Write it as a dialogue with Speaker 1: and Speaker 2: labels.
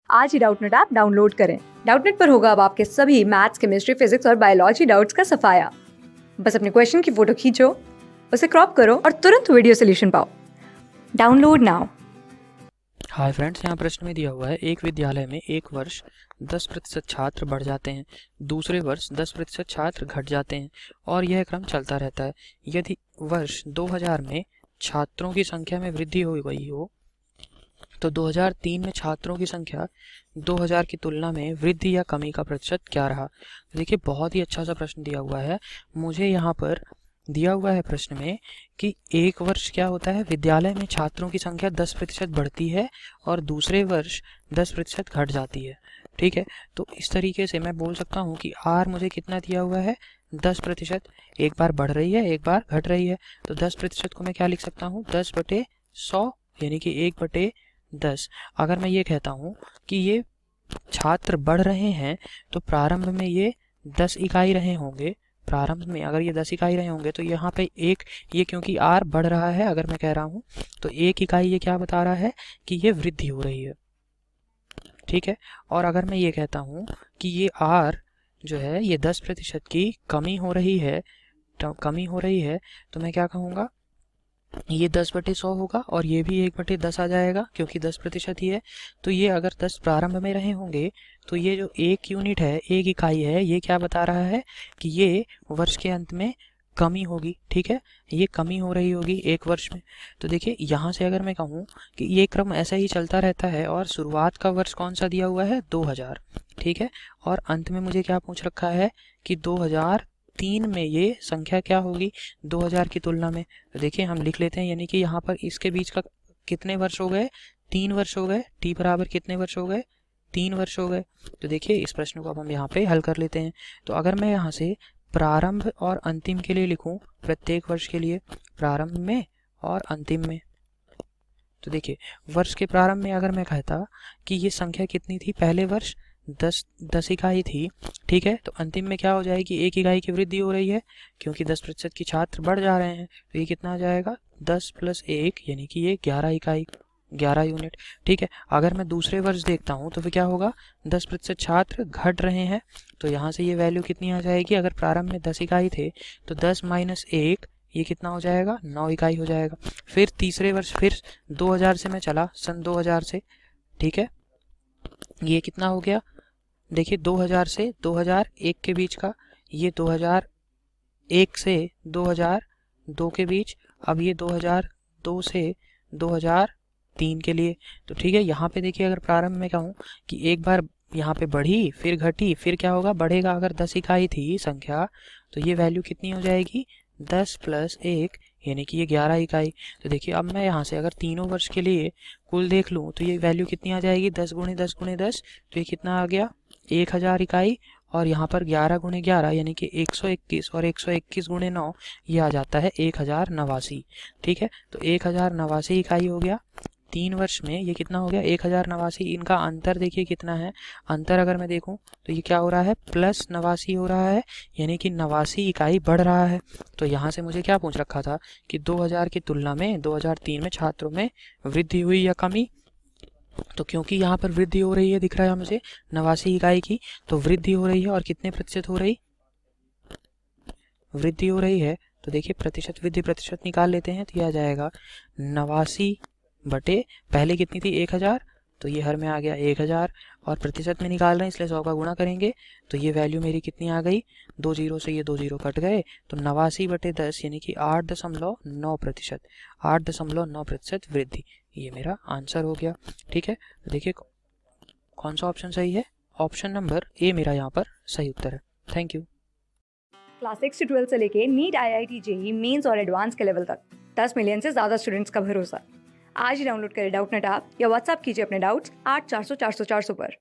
Speaker 1: आज ही Doubtnut app download करें। Doubtnut पर होगा अब आपके सभी मैथ्स, केमिस्ट्री, फिजिक्स और बायोलॉजी डाउट्स का सफाया। बस अपने क्वेश्चन की फोटो खींचो, उसे क्रॉप करो और तुरंत वीडियो सोल्यूशन पाओ। Download now.
Speaker 2: हाय फ्रेंड्स, यहाँ प्रश्न में दिया हुआ है एक विद्यालय में एक वर्ष 10% छात्र बढ़ जाते हैं, दूसरे वर्ष 10% छात्र घट जाते हैं और यह क्रम चलता रहता है। यदि वर्ष 2000 में छात्रों की संख्या में वृद्धि हो गई हो तो 2003 में छात्रों की संख्या 2000 की तुलना में वृद्धि या कमी का प्रतिशत क्या रहा। देखिए, बहुत ही अच्छा सा प्रश्न दिया हुआ है। मुझे यहाँ पर दिया हुआ है प्रश्न में कि एक वर्ष क्या होता है, विद्यालय में छात्रों की संख्या 10% बढ़ती है और दूसरे वर्ष 10% घट जाती है। ठीक है, तो इस तरीके से मैं बोल सकता हूँ कि आर मुझे कितना दिया हुआ है, 10%। एक बार बढ़ रही है, एक बार घट रही है, तो 10% को मैं क्या लिख सकता हूँ, 10/100 यानी कि 1/10। अगर मैं ये कहता हूँ कि ये छात्र बढ़ रहे हैं तो प्रारंभ में ये 10 इकाई रहे होंगे। प्रारंभ में अगर ये 10 इकाई रहे होंगे तो यहाँ पे एक, ये क्योंकि आर बढ़ रहा है, अगर मैं कह रहा हूँ तो 1 इकाई ये क्या बता रहा है कि ये वृद्धि हो रही है। ठीक है, और अगर मैं ये कहता हूँ कि ये आर जो है ये 10% की कमी हो रही है, तो मैं क्या कहूँगा, ये 10/100 होगा और ये भी 1/10 आ जाएगा क्योंकि 10% ही है। तो ये अगर 10 प्रारंभ में रहे होंगे तो ये जो एक यूनिट है, एक इकाई है, ये क्या बता रहा है कि ये वर्ष के अंत में कमी होगी। ठीक है, ये कमी हो रही होगी एक वर्ष में। तो देखिए, यहाँ से अगर मैं कहूँ कि ये क्रम ऐसा ही चलता रहता है और शुरुआत का वर्ष कौन सा दिया हुआ है, 2000। ठीक है, और अंत में मुझे क्या पूछ रखा है कि 2003 में ये संख्या क्या होगी 2000 की तुलना में। तो देखिए, हम लिख लेते हैं, यानी कि यहाँ पर इसके बीच का कितने वर्ष हो गए, 3 वर्ष हो गए। टी बराबर कितने वर्ष हो गए, 3 वर्ष हो गए। तो देखिए, इस प्रश्न को अब हम यहाँ पे हल कर लेते हैं। तो अगर मैं यहाँ से प्रारंभ और अंतिम के लिए लिखूं, प्रत्येक वर्ष के लिए प्रारंभ में और अंतिम में, तो देखिए वर्ष के प्रारंभ में अगर मैं कहता कि ये संख्या कितनी थी, पहले वर्ष 10 इकाई थी। ठीक है, तो अंतिम में क्या हो जाएगी, 1 इकाई की वृद्धि हो रही है क्योंकि 10% की छात्र बढ़ जा रहे हैं। तो ये कितना आ जाएगा, 10 + 1 यानी कि ये 11 इकाई, 11 यूनिट। ठीक है, अगर मैं दूसरे वर्ष देखता हूँ तो फिर क्या होगा, 10% छात्र घट रहे हैं। तो यहाँ से ये वैल्यू कितनी आ जाएगी, अगर प्रारंभ में 10 इकाई थे तो 10 - 1 ये कितना हो जाएगा, 9 इकाई हो जाएगा। फिर तीसरे वर्ष फिर 2000 से मैं चला, सन 2000 से। ठीक है, ये कितना हो गया, देखिए 2000 से 2001 के बीच का, ये 2001 से 2002 के बीच, अब ये 2002 से 2003 के लिए। तो ठीक है, यहाँ पे देखिए, अगर प्रारंभ में कहूँ कि एक बार यहाँ पे बढ़ी फिर घटी फिर क्या होगा, बढ़ेगा। अगर 10 इकाई थी संख्या तो ये वैल्यू कितनी हो जाएगी, 10 + 1 यानी कि ये 11 इकाई। तो देखिए, अब मैं यहाँ से अगर तीनों वर्ष के लिए कुल देख लूँ तो ये वैल्यू कितनी आ जाएगी, 10 × 10 × 10, तो ये कितना आ गया, 1000 इकाई। और यहाँ पर 11 × 11 यानी कि 121 और 121 × 9 ये आ जाता है 1089। ठीक है, तो 1089 इकाई हो गया। 3 वर्ष में ये कितना हो गया, 1089। इनका अंतर देखिए कितना है, अंतर अगर मैं देखूं तो ये क्या हो रहा है, +89 हो रहा है, यानी कि 89 इकाई बढ़ रहा है। तो यहाँ से मुझे क्या पूछ रखा था कि 2000 की तुलना में 2003 में छात्रों में वृद्धि हुई या कमी। तो क्योंकि यहाँ पर वृद्धि हो रही है, दिख रहा है मुझे 89 इकाई की, तो वृद्धि हो रही है और कितने प्रतिशत हो रही, वृद्धि हो रही है। तो देखिए, प्रतिशत वृद्धि प्रतिशत निकाल लेते हैं तो यह आ जाएगा 89 बटे पहले कितनी थी, 1000, तो ये हर में आ गया 1000 और प्रतिशत में निकाल रहे हैं इसलिए 100 का गुणा करेंगे तो ये वैल्यू मेरी कितनी आ गई, 2 जीरो से ये 2 जीरो कट गए, तो 89/10 यानी कि 8.9%, 8.9% वृद्धि, ये मेरा आंसर हो गया। ठीक है, तो देखिए कौन सा ऑप्शन सही है, ऑप्शन नंबर ए मेरा यहाँ पर सही उत्तर है। Thank you.
Speaker 1: क्लास 6 से 12 से लेके नीट, IIT, JEE मेंस और एडवांस के लेवल तक 10 मिलियन से ज्यादा स्टूडेंट्स का भरोसा। आज ही डाउनलोड करें डाउटनेट ऐप या व्हाट्सएप कीजिए अपने डाउट्स 8400 400 400 पर।